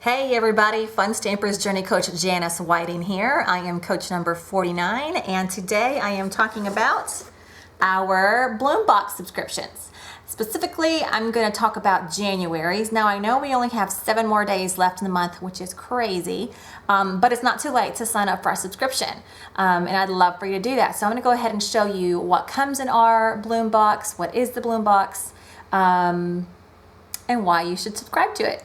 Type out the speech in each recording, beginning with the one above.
Hey everybody, Fun Stampers Journey Coach Janice Whiting here. I am coach number 49 and today I am talking about our Bloom Box subscriptions. Specifically, I'm going to talk about January's. Now I know we only have 7 more days left in the month, which is crazy, but it's not too late to sign up for our subscription. And I'd love for you to do that. So I'm going to go ahead and show you what comes in our Bloom Box, what is the Bloom Box, and why you should subscribe to it.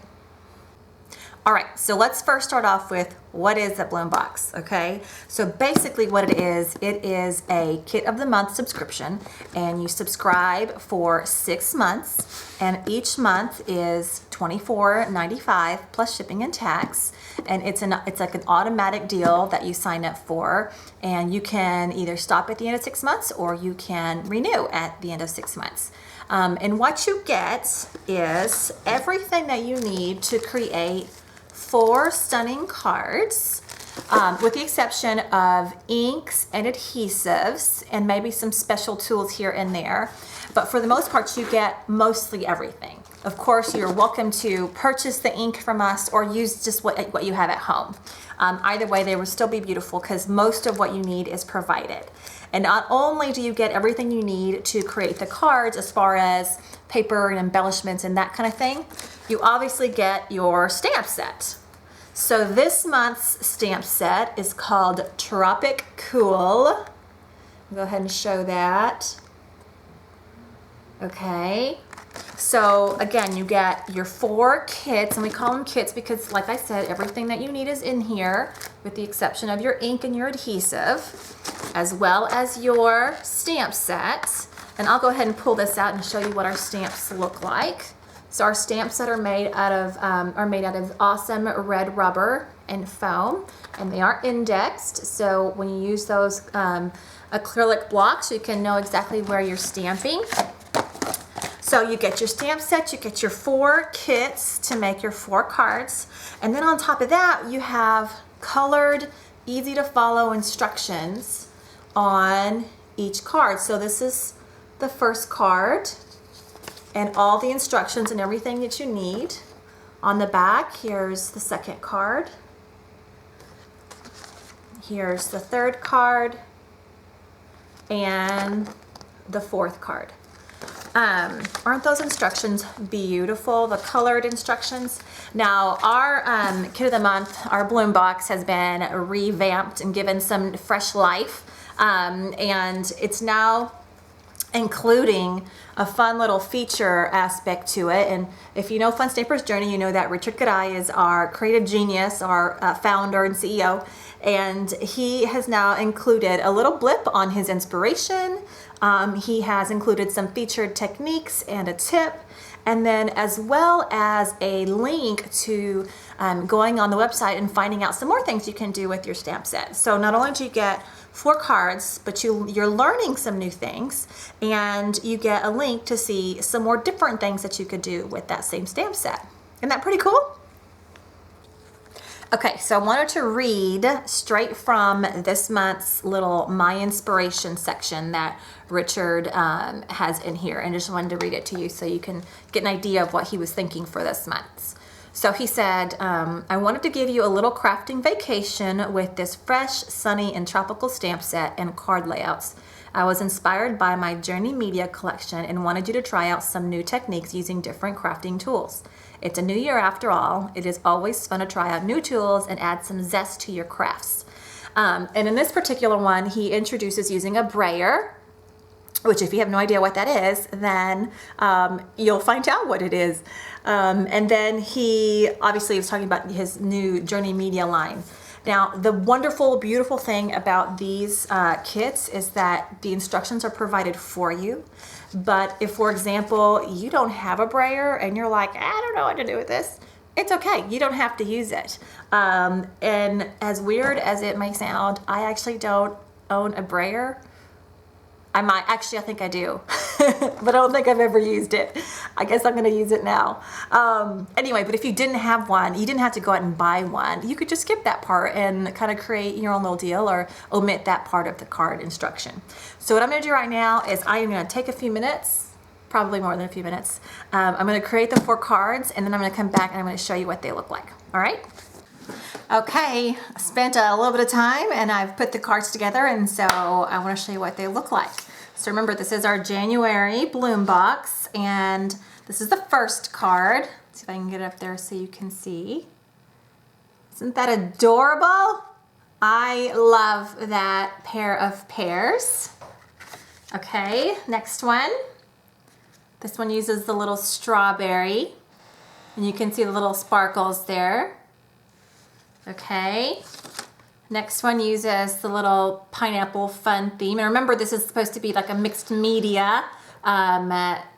All right, so let's first start off with what is a Bloom Box, okay? So basically what it is a kit of the month subscription, and you subscribe for 6 months, and each month is $24.95 plus shipping and tax, and it's like an automatic deal that you sign up for, and you can either stop at the end of 6 months or you can renew at the end of 6 months. And what you get is everything that you need to create 4 stunning cards, with the exception of inks and adhesives and maybe some special tools here and there. But for the most part, you get mostly everything. Of course, you're welcome to purchase the ink from us or use just what you have at home. Either way, they will still be beautiful because most of what you need is provided. And not only do you get everything you need to create the cards as far as paper and embellishments and that kind of thing, you obviously get your stamp set. So this month's stamp set is called Tropic Cool. I'll go ahead and show that. Okay. So again, you get your 4 kits, and we call them kits because, like I said, everything that you need is in here with the exception of your ink and your adhesive, as well as your stamp set. And I'll go ahead and pull this out and show you what our stamps look like. So our stamp set are made out of awesome red rubber and foam, and they are indexed. So when you use those acrylic blocks, you can know exactly where you're stamping. So you get your stamp set, you get your 4 kits to make your 4 cards, and then on top of that, you have colored, easy to follow instructions on each card. So this is the first card, and all the instructions and everything that you need. On the back, here's the second card. Here's the third card, and the 4th card. Aren't those instructions beautiful, the colored instructions? Now, our kit of the month, our Bloom Box, has been revamped and given some fresh life, and it's now including a fun little feature aspect to it. And if you know Fun Stampers Journey, you know that Richard Gaday is our creative genius, our founder and CEO, and he has now included a little blip on his inspiration. He has included some featured techniques and a tip, and then as well as a link to going on the website and finding out some more things you can do with your stamp set. So not only do you get 4 cards, but you're learning some new things, and you get a link to see some more different things that you could do with that same stamp set. Isn't that pretty cool? Okay, so I wanted to read straight from this month's little My Inspiration section that Richard has in here, and just wanted to read it to you so you can get an idea of what he was thinking for this month. So he said, I wanted to give you a little crafting vacation with this fresh, sunny, and tropical stamp set and card layouts. I was inspired by my Journey Media collection and wanted you to try out some new techniques using different crafting tools. It's a new year after all. It is always fun to try out new tools and add some zest to your crafts. And in this particular one, he introduces using a brayer, which if you have no idea what that is, then you'll find out what it is. And then he obviously was talking about his new Journey Media line. Now, the wonderful, beautiful thing about these kits is that the instructions are provided for you. But if, for example, you don't have a brayer and you're like, I don't know what to do with this, it's okay. You don't have to use it. And as weird as it may sound, I actually don't own a brayer. I think I do, but I don't think I've ever used it. I guess I'm going to use it now. Anyway, but if you didn't have one, you didn't have to go out and buy one. You could just skip that part and kind of create your own little deal or omit that part of the card instruction. So what I'm going to do right now is I am going to take a few minutes probably more than a few minutes. I'm going to create the 4 cards, and then I'm going to come back and I'm going to show you what they look like. All right? Okay, I spent a little bit of time and I've put the cards together, and so I want to show you what they look like. So remember, this is our January bloom box, and this is the first card. Let's see if I can get it up there so you can see. Isn't that adorable? I love that pair of pears. Okay, next one. This one uses the little strawberry, and you can see the little sparkles there. Okay, next one uses the little pineapple fun theme. And remember, this is supposed to be like a mixed media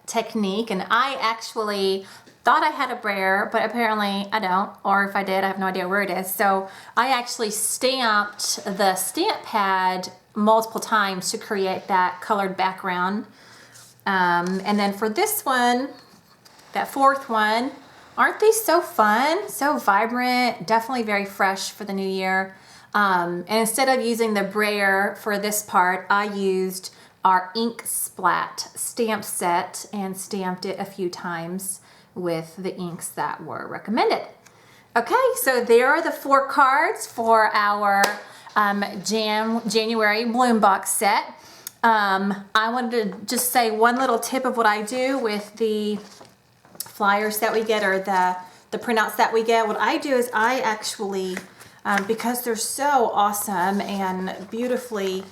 technique, and I actually thought I had a brayer, but apparently I don't, or if I did, I have no idea where it is. So I actually stamped the stamp pad multiple times to create that colored background. And then for this one, that 4th one, aren't these so fun, so vibrant, definitely very fresh for the new year. And instead of using the brayer for this part, I used our ink splat stamp set and stamped it a few times with the inks that were recommended. Okay, so there are the 4 cards for our January bloom box set. I wanted to just say one little tip of what I do with the flyers that we get, or the printouts that we get. What I do is I actually, because they're so awesome and beautifully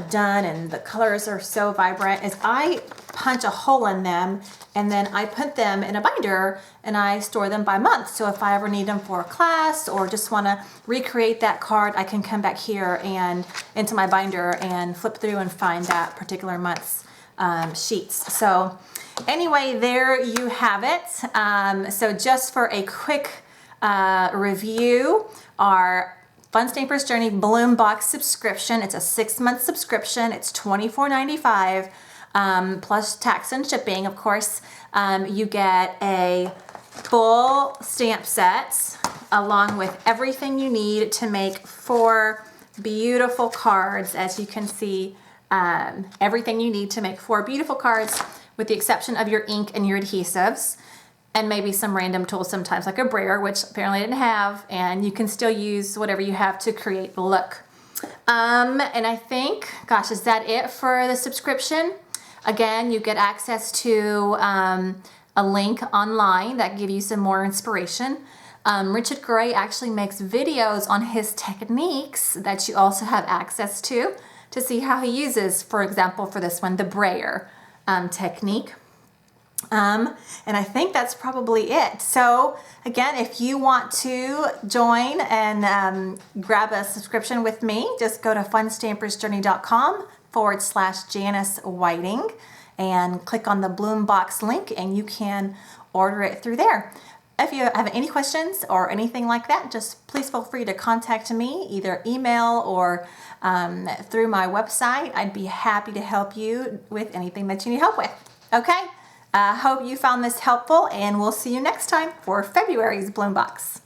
done and the colors are so vibrant, is I punch a hole in them and then I put them in a binder and I store them by month. So if I ever need them for a class or just want to recreate that card, I can come back here and into my binder and flip through and find that particular month's sheets. So anyway, there you have it. So just for a quick review, our Fun Stampers Journey Bloom Box subscription, it's a 6-month subscription. It's $24.95 plus tax and shipping, of course. You get a full stamp set along with everything you need to make 4 beautiful cards. As you can see, everything you need to make 4 beautiful cards, with the exception of your ink and your adhesives, and maybe some random tools sometimes, like a brayer, which apparently I didn't have, and you can still use whatever you have to create the look. And I think, gosh, is that it for the subscription? Again, you get access to a link online that gives you some more inspiration. Richard Gray actually makes videos on his techniques that you also have access to see how he uses, for example, for this one, the brayer technique. And I think that's probably it. So again, if you want to join and grab a subscription with me, just go to funstampersjourney.com/Janice Whiting and click on the Bloom Box link and you can order it through there. If you have any questions or anything like that, just please feel free to contact me, either email or through my website. I'd be happy to help you with anything that you need help with. Okay? I hope you found this helpful, and we'll see you next time for February's Bloom Box.